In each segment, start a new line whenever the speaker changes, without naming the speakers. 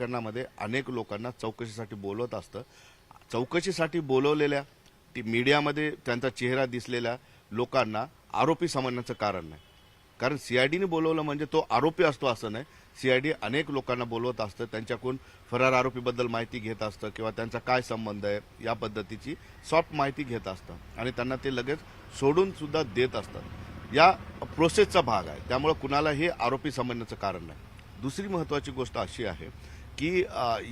प्रकरणामध्ये अनेक लोकांना चौकशीसाठी बोलवत असतं. चौकशीसाठी बोलवलेल्या मीडियामध्ये त्यांचा चेहरा दिसलेल्या लोकांना आरोपी समजण्याचं कारण नाही. कारण सीआयडीने बोलवलं म्हणजे तो आरोपी असतो असं नाही. सीआयडी अनेक लोकांना बोलवत असतं, त्यांच्याकडून फरार आरोपीबद्दल माहिती घेत असतं किंवा त्यांचा काय संबंध आहे या पद्धतीची सॉफ्ट माहिती घेत असतं आणि त्यांना ते लगेच सोडून सुद्धा देत असतात. या प्रोसेसचा भाग आहे, त्यामुळे कुणालाही आरोपी समजण्याचं कारण नाही. दुसरी महत्त्वाची गोष्ट अशी आहे की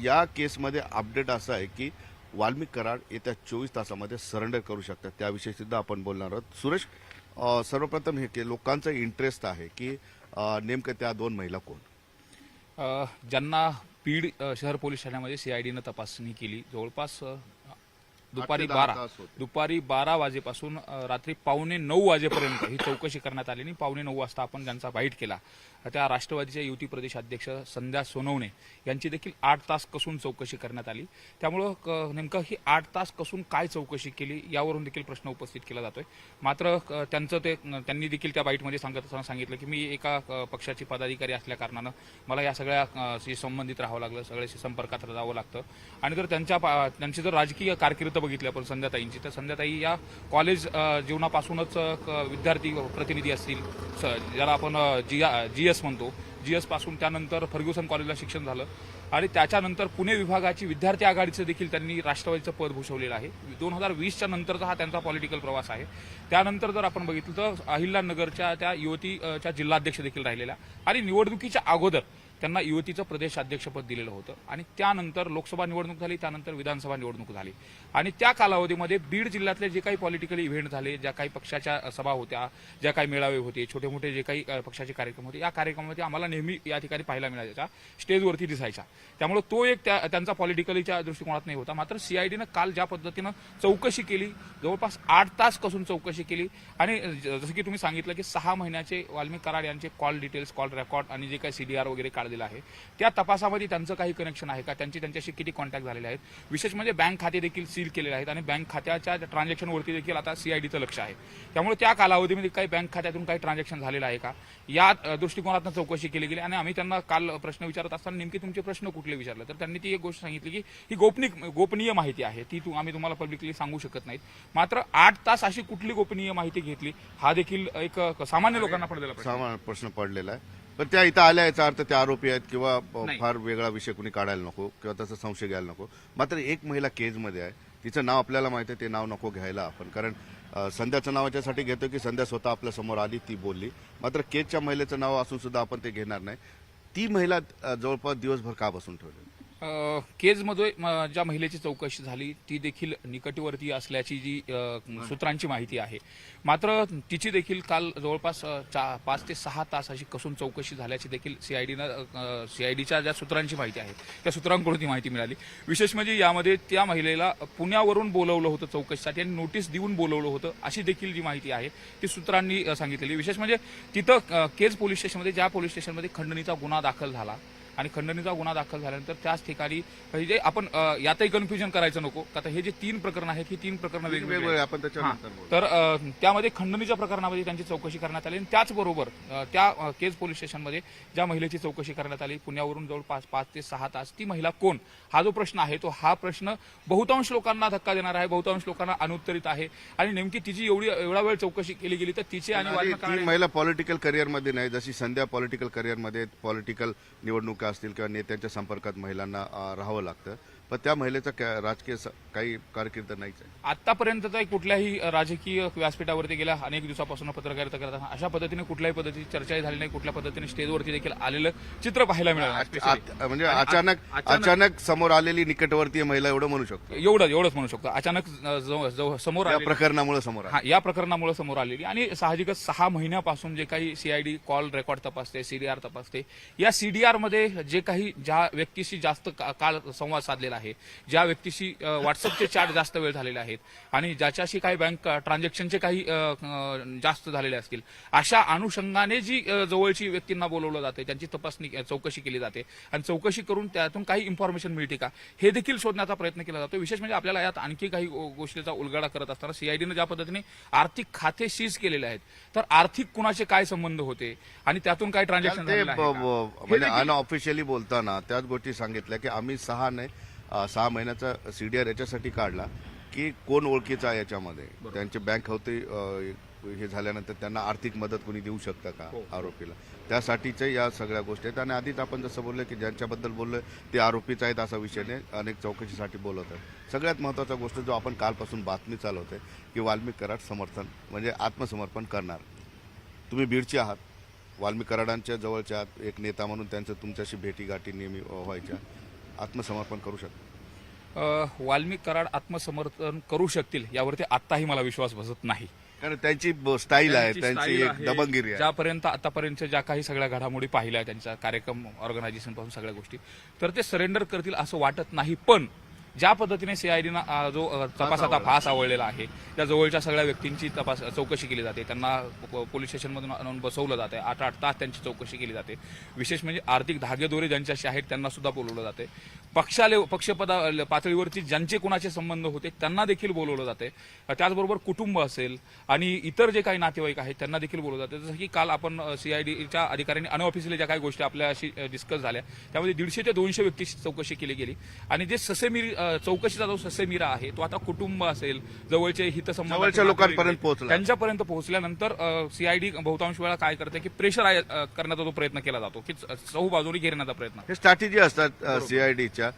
या केसमध्ये अपडेट असं आहे की वाल्मिक कराड येत्या 24 तासामध्ये सरेंडर करू शकतात. त्याविषयी सुद्धा आपण बोलणार आहोत. सुरेश, सर्वप्रथम हे की लोकांचा इंटरेस्ट आहे की नेमकं त्या दोन महिला कोण?
ज्यांना बीड शहर पोलीस ठाण्यामध्ये सीआयडीनं तपासणी केली. जवळपास दुपारी 12 वाजेपासून रात्री 8:45 वाजेपर्यंत ही चौकशी करण्यात आली आणि 8:45 वाजता आपण ज्यांचा बाईट केला त्या राष्ट्रवादीच्या युती प्रदेश अध्यक्ष संध्या सोनवणे यांची देखील 8 तास कसून चौकशी करण्यात आली. त्यामुळं नेमकं ही 8 तास कसून काय चौकशी केली यावरून देखील प्रश्न उपस्थित केला जातोय. मात्र त्यांनी देखील त्या बाईटमध्ये सांगितलं की मी एका पक्षाची पदाधिकारी असल्या कारणानं मला या सगळ्याशी संबंधित राहावं लागलं, सगळ्याशी संपर्कात जावं लागतं. आणि जर त्यांची जर राजकीय कारकीर्द बघितली आपण संध्याताईंची, तर संध्याताई या कॉलेज जीवनापासूनच विद्यार्थी प्रतिनिधी असतील, ज्याला आपण जीएस म्हणतो, जीएस पासून त्यानंतर फर्ग्युसन कॉलेजला शिक्षण झालं आणि त्याच्यानंतर पुणे विभागाची विद्यार्थी आघाडीचं देखील त्यांनी राष्ट्रवादीचं पद भूषवलेलं आहे. 2020च्या नंतरचा हा त्यांचा पॉलिटिकल प्रवास आहे. त्यानंतर जर आपण बघितलं तर अहिल्यानगरच्या त्या युवतीच्या जिल्हाध्यक्ष देखील राहिलेल्या आणि निवडणुकीच्या अगोदर त्यांना युवतीचं प्रदेशाध्यक्षपद दिलेलं होतं आणि त्यानंतर लोकसभा निवडणूक झाली, त्यानंतर विधानसभा निवडणूक झाली आणि त्या कालावधीमध्ये बीड जिल्ह्यातले जे काही पॉलिटिकल इव्हेंट झाले, ज्या काही पक्षाच्या सभा होत्या, ज्या काही मेळावे होते, छोटे मोठे जे काही पक्षाचे कार्यक्रम होते, या कार्यक्रमामध्ये आम्हाला नेहमी या ठिकाणी पाहायला मिळायचा, स्टेजवरती दिसायचा. त्यामुळे तो एक त्यांचा पॉलिटिकलीच्या दृष्टिकोनात नाही होता. मात्र सीआयडीनं काल ज्या पद्धतीनं चौकशी केली, जवळपास 8 तास कसून चौकशी केली आणि जसं की तुम्ही सांगितलं की 6 महिन्याचे वाल्मिक कराड यांचे कॉल डिटेल्स, कॉल रेकॉर्ड आणि जे काही सीडीआर वगैरे काढलेलं आहे त्या तपासामध्ये त्यांचं काही कनेक्शन आहे का, त्यांच्याशी किती कॉन्टॅक्ट झालेले आहेत, विशेष म्हणजे बँक खाते देखील सील केलेले आहेत आणि बँक खात्याच्या ट्रान्झॅक्शनवरती देखील आता सीआयडीचं लक्ष आहे. त्यामुळे त्या कालावधीमध्ये काही बँक खात्यातून काही ट्रान्झॅक्शन झालेलं आहे का या दृष्टिकोनातून चौकशी केली गेली. आणि आम्ही त्यांना काल प्रश्न विचारत असताना नेमके तुमचे प्रश्न कुठले विचारले तर त्यांनी ती एक गोष्ट सांगितली की ही गोपनीय माहिती आहे, ती आम्ही तुम्हाला पब्लिकली सांगू शकत नाहीत. मात्र 8 तास अशी कुठली गोपनीय माहिती घेतली हा देखील एक सामान्य लोकांना पडलेला
प्रश्न पडलेला आहे. पण त्या इथं आल्या याचा अर्थ त्या आरोपी आहेत किंवा फार वेगळा विषय कुणी काढायला नको किंवा तसा संशय घ्यायला नको. मात्र एक महिला केजमध्ये आहे, तिचं नाव आपल्याला माहिती आहे, ते नाव नको घ्यायला आपण, कारण संध्याचं नाव याच्यासाठी घेतो की संध्या स्वतः आपल्या समोर आली, ती बोलली. मात्र केजच्या महिलेचं नाव असून सुद्धा आपण ते घेणार नाही. ती महिला जवळपास दिवसभर का बसून ठेवली?
केजमध्ये ज्या महिलेची चौकशी झाली ती देखील निकटवर्तीय असल्याची जी सूत्रांची माहिती आहे. मात्र तिची देखील काल जवळपास 5 ते 6 तास अशी कसून चौकशी झाल्याची देखील सीआयडीच्या ज्या सूत्रांची माहिती आहे त्या सूत्रांकडून ती माहिती मिळाली. विशेष म्हणजे यामध्ये त्या महिलेला पुण्यावरून बोलवलं होतं चौकशीसाठी आणि नोटीस देऊन बोलवलं होतं अशी देखील जी माहिती आहे ती सूत्रांनी सांगितलेली. विशेष म्हणजे तिथं केज पोलीस स्टेशनमध्ये, ज्या पोलीस स्टेशनमध्ये खंडणीचा गुन्हा दाखल झाला आणि खंडणीचा गुन्हा दाखल झाल्यानंतर त्याच ठिकाणी म्हणजे आपण यातही कन्फ्युजन करायचं नको. आता हे जे 3 प्रकरण आहेत ही 3 प्रकरण वेगवेगळे आपण तर त्यामध्ये खंडणीच्या प्रकरणामध्ये त्यांची चौकशी करण्यात आली आणि त्याचबरोबर त्या केज पोलीस स्टेशनमध्ये ज्या महिलेची चौकशी करण्यात आली पुण्यावरून जवळपास 5 ते 6 तास, ती महिला कोण हा जो प्रश्न आहे तो हा प्रश्न बहुतांश लोकांना धक्का देणार आहे, बहुतांश लोकांना अनुत्तरित आहे. आणि नेमकी तिची एवढा वेळ चौकशी केली गेली तर तिचे आणि
ती महिला पॉलिटिकल करिअरमध्ये नाही, जशी संध्या पॉलिटिकल करिअरमध्ये पॉलिटिकल निवडणुका असतील किंवा नेत्यांच्या संपर्कात महिलांना राहावं लागतं, पण त्या महिलेचा राजकीय काही कारकीर्द नाहीच आहे.
आतापर्यंत कुठल्याही राजकीय व्यासपीठावरती गेल्या अनेक दिवसापासून पत्रकारिता करताना अशा पद्धतीने कुठल्याही पद्धतीची चर्चाही झाली नाही, कुठल्या पद्धतीने स्टेजवरती देखील आलेलं चित्र पाहायला मिळालं.
म्हणजे अचानक समोर आलेली निकटवर्तीय महिला एवढं म्हणू शकतो,
एवढंच म्हणू शकतो. अचानक समोर या प्रकरणामुळे समोर आलेली आणि साहजिकच 6 महिन्यापासून जे काही सीआयडी कॉल रेकॉर्ड तपासते, सीडीआर तपासते, या सीडीआर मध्ये जे काही ज्या व्यक्तीशी जास्त काळ संवाद साधलेला आहे, ज्या व्यक्तीशी व्हॉट्सअपचे चॅट जास्त वेळ झालेले आहेत आणि ज्याच्याशी काही बँक ट्रान्झॅक्शनचे काही जास्त झालेले असतील, अशा अनुषंगाने जी जवळची व्यक्तींना बोलवलं जाते, त्यांची तपासणी चौकशी केली जाते आणि चौकशी करून त्यातून काही इन्फॉर्मेशन मिळते का हे देखील शोधण्याचा प्रयत्न केला जातो. विशेष म्हणजे आपल्याला यात आणखी काही गोष्टीचा उलगडा करत असताना सीआयडीने ज्या पद्धतीने आर्थिक खाते सीज केलेले आहेत, तर आर्थिक कुणाचे काय संबंध होते आणि त्यातून काय ट्रान्झॅक्शन
ते म्हणजे अनऑफिशियली बोलताना त्याच गोष्टी सांगितल्या की आम्ही 6 महिन्याचा सीडीआर याच्यासाठी काढला की कोण ओळखीचा आहे याच्यामध्ये, त्यांचे बँक खाते हे झाल्यानंतर त्यांना आर्थिक मदत कोणी देऊ शकतं का आरोपीला, त्यासाठीच्या या सगळ्या गोष्टी आहेत. आणि आधीच आपण जसं बोललो की ज्यांच्याबद्दल बोललोय ते आरोपीच आहेत असा विषय नाही, अनेक चौकशीसाठी बोलवत आहेत. सगळ्यात महत्त्वाचा गोष्ट जो आपण कालपासून बातमी चालवतोय की वाल्मिक कराड समर्थन म्हणजे आत्मसमर्पण करणार. तुम्ही बीडचे आहात, वाल्मिक कराडांच्या जवळच्या आहात, एक नेता म्हणून त्यांचं तुमच्याशी भेटीगाठी नेहमी व्हायच्या, आत्मसमर्पण करू शकता?
वाल्मिक कराड आत्मसमर्थन करू शकतील यावरती आत्ताही मला विश्वास बसत नाही.
कारण त्यांची स्टाईल आहे, त्यांची एक
आहे.
दबंगिरी आहे.
ज्यापर्यंत आतापर्यंत ज्या काही सगळ्या घडामोडी पाहिल्या, त्यांचा कार्यक्रम ऑर्गनायझेशन पासून सगळ्या गोष्टी, तर ते सरेंडर करतील असं वाटत नाही. पण ज्या पद्धतीने सीआयडीनं जो तपासाचा फास आवळलेला आहे, त्या जवळच्या सगळ्या व्यक्तींची चौकशी केली जाते, त्यांना पोलीस स्टेशनमधून आणून बसवलं जाते, 8-8 तास त्यांची चौकशी केली जाते. विशेष म्हणजे आर्थिक धागेदोरे ज्यांच्याशी आहेत त्यांना सुद्धा बोलवलं जाते. पक्षपदा पातळीवरती ज्यांचे कोणाचे संबंध होते त्यांना देखील बोलवलं जाते. त्याचबरोबर कुटुंब असेल आणि इतर जे काही नातेवाईक आहेत त्यांना देखील बोलवलं जाते. जसं की काल आपण सीआयडीच्या अधिकाऱ्यांनी अनऑफिशियली ज्या काही गोष्टी आपल्याशी डिस्कस झाल्या, त्यामध्ये 150 ते 200 व्यक्तीची चौकशी केली गेली. आणि जे ससेमीर चौकशीचा जो ससेमिरा आहे तो आता कुटुंब असेल, जवळचे हितसंबंधाच्या
लोकांपर्यंत पोहोचला,
त्यांच्यापर्यंत पोहोचल्यानंतर सीआयडी बहुतांश वेळा काय करते की प्रेशर करण्याचा जो प्रयत्न केला जातो, की चहूबाजूने घेण्याचा प्रयत्न.
हे स्ट्रॅटेजी असतात सीआयडीच्या,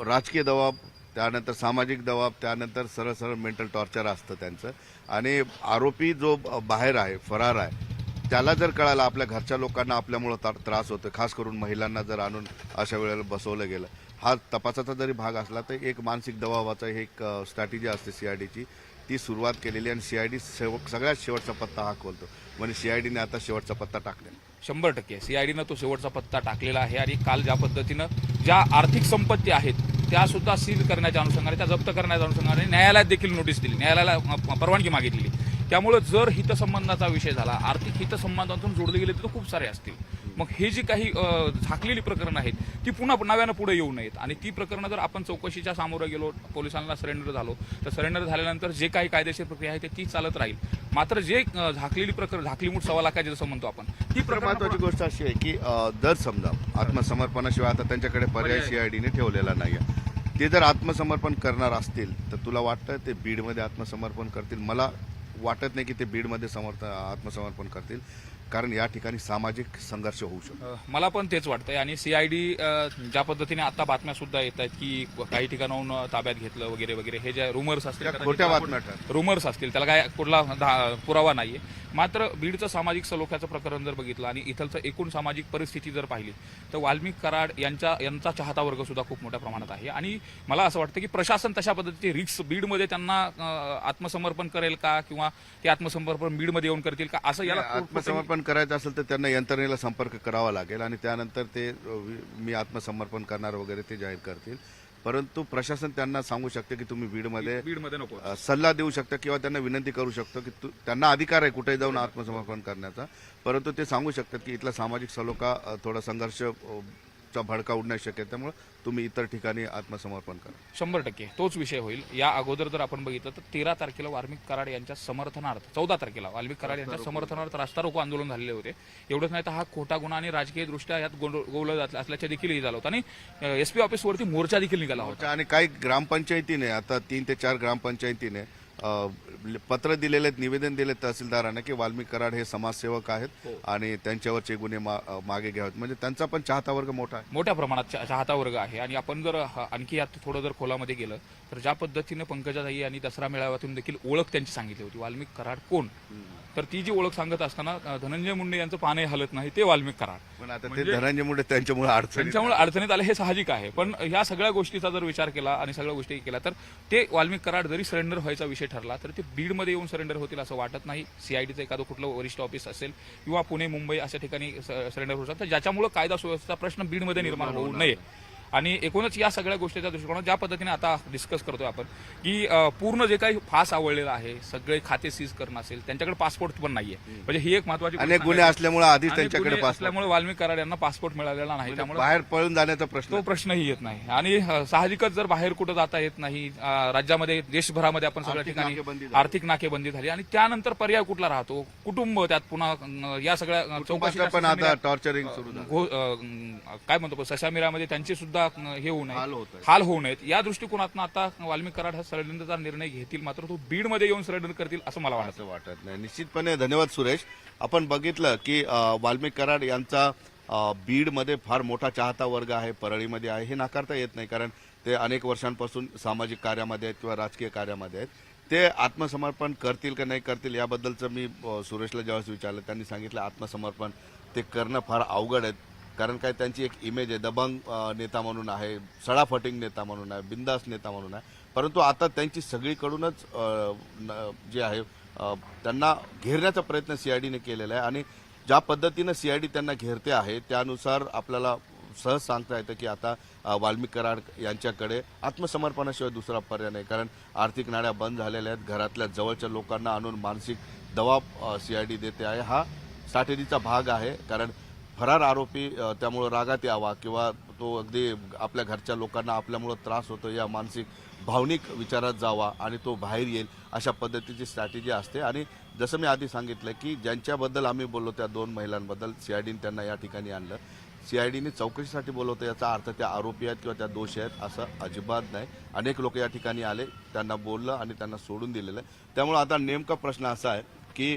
राजकीय दबाव, त्यानंतर सामाजिक दबाव, त्यानंतर सरळ सरळ मेंटल टॉर्चर असतं त्यांचं. आणि आरोपी जो बाहेर आहे, फरार आहे, त्याला जर कळालं आपल्या घरच्या लोकांना आपल्यामुळं त्रास होतो, खास करून महिलांना जर आणून अशा वेळेला बसवलं गेलं, हा तपासाचा जरी भाग असला तर एक मानसिक दबावाचा एक स्ट्रॅटेजी असते सीआयडीची, ती सुरुवात केलेली. आणि सीआयडी सगळ्यात शेवटचा पत्ता हा खोलतो, म्हणजे सीआयडीने आता शेवटचा पत्ता टाकलेला.
100% सीआयडीनं तो शेवटचा पत्ता टाकलेला आहे. आणि काल ज्या पद्धतीनं ज्या आर्थिक संपत्ती आहेत त्या सुद्धा सील करण्याच्या अनुषंगाने, त्या जप्त करण्याच्या अनुषंगाने न्यायालयात देखील नोटीस दिली, न्यायालयाला परवानगी मागितलेली. त्यामुळे जर हितसंबंधाचा विषय झाला, आर्थिक हितसंबंधातून जोडले गेले तर खूप सारे असतील. मग हे जी काही झाकलेली प्रकरणं आहेत ती पुन्हा नव्यानं पुढे येऊ नयेत. आणि ती प्रकरणं जर आपण चौकशीच्या सामोरं गेलो, पोलिसांना सरेंडर झालो, तर सरेंडर झाल्यानंतर जे काही कायदेशीर प्रक्रिया आहे ती चालत राहील. मात्र जे झाकलेली प्रकरण, झाकलीमूठ सवा लाखाची जसं म्हणतो आपण, ती
महत्वाची गोष्ट अशी आहे की जर समजा आत्मसमर्पणाशिवाय आता त्यांच्याकडे पर्याय सीआयडीने ठेवलेला नाही, ते जर आत्मसमर्पण करणार असतील तर तुला वाटतं ते बीडमध्ये आत्मसमर्पण करतील? मला वाटत नाही की ते बीडमध्ये आत्मसमर्पण करतील, कारण या ठिकाणी सामाजिक संघर्ष होऊ शकतो.
मला पण तेच वाटतंय. आणि सीआयडी ज्या पद्धतीने आता बातम्या सुद्धा येत आहेत की काही ठिकाणाहून ताब्यात घेतलं वगैरे वगैरे, हे जे रुमर्स असतील,
खोट्या बातम्या,
रुमर्स असतील, त्याला काय कुठला पुरावा नाहीये. मात्र बीडचं सामाजिक सलोख्याचं प्रकरण जर बघितलं आणि इथलचं एकूण सामाजिक परिस्थिती जर पाहिली तर वाल्मिक कराड यांचा चाहता वर्ग सुद्धा खूप मोठ्या प्रमाणात आहे. आणि मला असं वाटतं की प्रशासन तशा पद्धतीचे रिक्स बीडमध्ये त्यांना आत्मसमर्पण करेल का, किंवा ते आत्मसमर्पण बीडमध्ये येऊन करतील का, असं याला
आत्मसमर्पण करायचं असेल तर त्यांना यंत्रणेला संपर्क करावा लागेल आणि त्यानंतर ते मी आत्मसमर्पण करणार वगैरे ते जाहीर करतील. परंतु प्रशासन त्यांना सांगू शकते की तुम्ही बीडमध्ये
नको,
सल्ला देऊ शकता किंवा त्यांना विनंती करू शकतो की त्यांना अधिकार आहे कुठेही जाऊन आत्मसमर्पण करण्याचा, परंतु ते सांगू शकतात की इथला सामाजिक सलोखा थोडा संघर्ष भडका उडण्याची शक्यता, त्यामुळे तुम्ही इतर ठिकाणी आत्मसमर्पण करा.
100% तोच विषय होईल. या अगोदर जर आपण बघितलं तर 13 तारखेला वाल्मिक कराड यांच्या समर्थनार्थ, 14 तारखेला वाल्मिक कराड यांच्या समर्थनार्थ रास्ता रोको आंदोलन झालेले होते. एवढंच नाही तर हा खोटा गुन्हा आणि राजकीय दृष्ट्या यात गोवलं जात असल्याचे देखील हे झालं होतं. आणि एसपी ऑफिसवरती मोर्चा देखील निघाला होता.
आणि काही ग्रामपंचायतीने आता 3 ते 4 ग्रामपंचायतीने पत्र दिलेले आहेत, निवेदन दिले तहसीलदारांना की वाल्मिक कराड हे समाजसेवक आहेत आणि त्यांच्यावरचे गुन्हे मागे घ्यावेत. म्हणजे त्यांचा पण चाहता वर्ग मोठा आहे,
मोठ्या प्रमाणात चाहता वर्ग आहे. आणि आपण जर आणखी यात थोडं जर खोलामध्ये गेलं तर ज्या पद्धतीने पंकजाताई आणि दसरा मेळाव्यातून देखील ओळख त्यांची सांगितली होती, वाल्मिक कराड कोण, तर ती जी ओळख सांगत असताना धनंजय मुंडे यांचं पाने हलत नाही, ते वाल्मिक कराड.
पण आता ते धनंजय मुंडे त्यांच्यामुळे
अडचणीत आले हे साहजिक आहे. पण ह्या सगळ्या गोष्टीचा जर विचार केला आणि सगळ्या गोष्टी केल्या तर ते वाल्मिक कराड जरी सरेंडर व्हायचा विषय ठरला तर ते बीडमध्ये येऊन सरेंडर होतील असं वाटत नाही. सीआयडीचं एखादं कुठलं वरिष्ठ ऑफिस असेल किंवा पुणे मुंबई अशा ठिकाणी सरेंडर होऊ शकतं, ज्याच्यामुळे कायदा सुव्यवस्थेचा प्रश्न बीडमध्ये निर्माण होऊ नये. आणि एकूणच या सगळ्या गोष्टीच्या दृष्टिकोनात ज्या पद्धतीने आता डिस्कस करतोय आपण की पूर्ण जे काही फास आवडलेलं आहे, सगळे खाते सीज करणं असेल, त्यांच्याकडे पासपोर्ट पण नाहीये. म्हणजे ही एक महत्वाची
अनेक गुन्हे असल्यामुळे आधीच
अनेक
त्यांच्याकडे
गुन्हे
पासपोर्ट
असल्यामुळे वाल्मिक कराड यांना पासपोर्ट मिळालेला नाही, त्यामुळे
बाहेर पळून जाण्याचा प्रश्न
तो प्रश्नही येत नाही. आणि साहजिकच जर बाहेर कुठं जाता येत नाही, राज्यामध्ये देशभरामध्ये आपण सगळ्या
आर्थिक
ठिकाणी
नाकेबंदी झाली.
आर्थिक नाकेबंदी झाली आणि त्यानंतर पर्याय कुठला राहतो? कुटुंब त्यात पुन्हा या सगळ्या
कुटुंबाचं पण आता टॉर्चरिंग सुरू झालं.
काय म्हणतो सशामिरामध्ये त्यांचे सुद्धा हे होऊ
हाल
नये,
होत आहे.
हाल होऊ नयेत. या दृष्टिकोनातून आता वाल्मिक कराड हा सरेंडरचा निर्णय घेतील, मात्र तो बीडमध्ये येऊन सरेंडर करतील असं मला वाटतं.
असं वाटत नाही. निश्चितपणे धन्यवाद सुरेश. आपण बघितलं की वाल्मिक कराड यांचा बीडमध्ये फार मोठा चाहता वर्ग आहे, परळीमध्ये आहे, हे नाकारता येत नाही. कारण ते अनेक वर्षांपासून सामाजिक कार्यामध्ये आहेत किंवा राजकीय कार्यामध्ये आहेत. ते आत्मसमर्पण करतील का नाही करतील याबद्दलचं मी सुरेशला ज्यावेळेस विचारलं, त्यांनी सांगितलं आत्मसमर्पण ते करणं फार अवघड आहे. कारण काय त्यांची एक इमेज आहे, दबंग नेता म्हणून आहे, सडाफटिंग नेता म्हणून आहे, बिंदास नेता म्हणून आहे. परंतु आता त्यांची सगळीकडूनच जे आहे त्यांना घेरण्याचा प्रयत्न सीआयडीने केलेला आहे. आणि ज्या पद्धतीनं सीआयडी त्यांना घेरते आहे त्यानुसार आपल्याला सहज सांगता येतं की आता वाल्मिक कराड यांच्याकडे आत्मसमर्पणाशिवाय दुसरा पर्याय नाही. कारण आर्थिक नाड्या बंद झालेल्या आहेत, घरातल्या जवळच्या लोकांना आणून मानसिक दबाव सीआयडी देते आहे. हा स्ट्रॅटेजीचा भाग आहे. कारण फरार आरोपी त्यामुळं रागात यावा किंवा तो अगदी आपल्या घरच्या लोकांना आपल्यामुळं त्रास होतो या मानसिक भावनिक विचारात जावा आणि तो बाहेर येईल अशा पद्धतीची स्ट्रॅटेजी असते. आणि जसं मी आधी सांगितलं की ज्यांच्याबद्दल आम्ही बोललो त्या 2 महिलांबद्दल सीआयडीने त्यांना या ठिकाणी आणलं. सीआयडीने चौकशीसाठी बोलवतं याचा अर्थ त्या आरोपी आहेत किंवा त्या दोषी आहेत असं अजिबात नाही. अनेक लोक या ठिकाणी आले, त्यांना बोललं आणि त्यांना सोडून दिलेलं आहे. त्यामुळे आता नेमका प्रश्न असा आहे की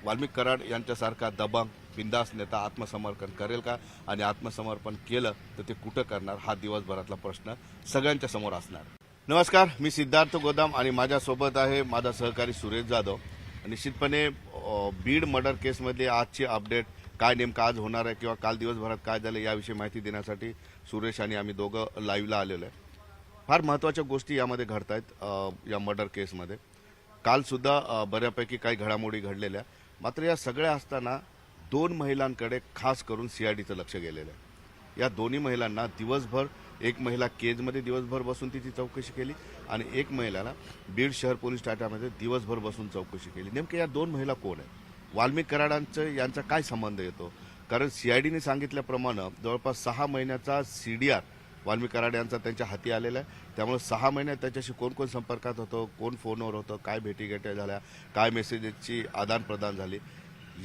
वाल्मिक कराड यांच्यासारखा दबंग बिंदास नेता आत्मसमर्पण करेल का, आणि आत्मसमर्पण केलं तर ते कुठं करणार, हा दिवसभरातला प्रश्न सगळ्यांच्या समोर असणार. नमस्कार, मी सिद्धार्थ गोदाम आणि माझ्यासोबत आहे माझा सहकारी सुरेश जाधव. निश्चितपणे बीड मर्डर केसमधली आजची अपडेट काय नेमकं आज होणार आहे किंवा काल दिवसभरात काय झालं याविषयी माहिती देण्यासाठी सुरेश आणि आम्ही दोघं लाईव्हला आलेलो आहे. फार महत्त्वाच्या गोष्टी यामध्ये घडत आहेत या मर्डर केसमध्ये. कालसुद्धा बऱ्यापैकी काही घडामोडी घडलेल्या, मात्र या सगळ्या असताना 2 महिलांकडे खास करून सीआयडीचं लक्ष गेलेलं आहे. या दोन्ही महिलांना दिवसभर, एक महिला केजमध्ये दिवसभर बसून तिची चौकशी केली आणि एक महिलाला बीड शहर पोलीस ठाण्यामध्ये दिवसभर बसून चौकशी केली. नेमक्या या 2 महिला कोण आहेत, वाल्मिक कराडांचं यांचा काय संबंध येतो? कारण सीआयडीने सांगितल्याप्रमाणे जवळपास 6 महिन्याचा सीडीआर वाल्मिक कराड यांचा त्यांच्या हाती आलेला आहे. त्यामुळे 6 महिन्यात त्याच्याशी कोण कोण संपर्कात होतं, कोण फोनवर होतं, काय भेटीगाठी झाल्या, काय मेसेजेसची आदानप्रदान झाली,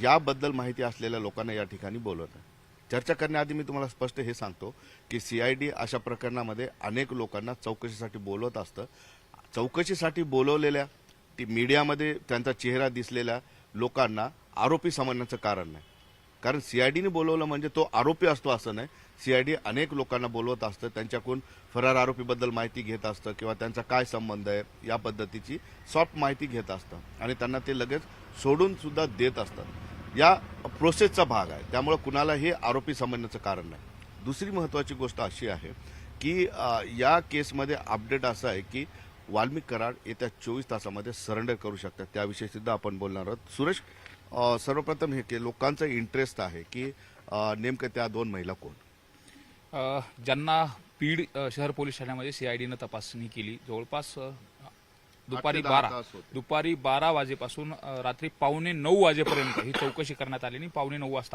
याबद्दल माहिती असलेल्या लोकांना या ठिकाणी बोलवत आहे. चर्चा करण्याआधी मी तुम्हाला स्पष्ट हे सांगतो की सीआयडी अशा प्रकरणामध्ये अनेक लोकांना चौकशीसाठी बोलवत असतं. चौकशीसाठी बोलवलेल्या मीडियामध्ये त्यांचा चेहरा दिसलेल्या लोकांना आरोपी समजण्याचं कारण नाही. कारण सीआयडीने बोलवलं म्हणजे तो आरोपी असतो असं नाही. सीआयडी अनेक लोकांना बोलवत असतं, त्यांच्याकडून फरार आरोपीबद्दल माहिती घेत असतं किंवा त्यांचा काय संबंध आहे या पद्धतीची सॉफ्ट माहिती घेत असतं आणि त्यांना ते लगेच सोडून सुद्धा देत असतात. या प्रोसेसचा भाग आहे. त्यामुळे कुणालाही आरोपी समजण्याचं कारण नाही. दुसरी महत्त्वाची गोष्ट अशी आहे की या केसमध्ये अपडेट असं आहे की वाल्मिक कराड येत्या 24 तासामध्ये सरेंडर करू शकतात. त्याविषयी सुद्धा आपण बोलणार आहोत. सुरेश, सर्वप्रथम हे की लोकांचा इंटरेस्ट आहे की नेमकं त्या 2 महिला कोण?
ज्यांना बीड शहर पोलीस ठाण्यामध्ये सीआयडीनं तपासणी केली. जवळपास दुपारी 12 वाजेपासून रात्री 9:15 वाजेपर्यंत ही चौकशी करण्यात आली आणि 9:15 वाजता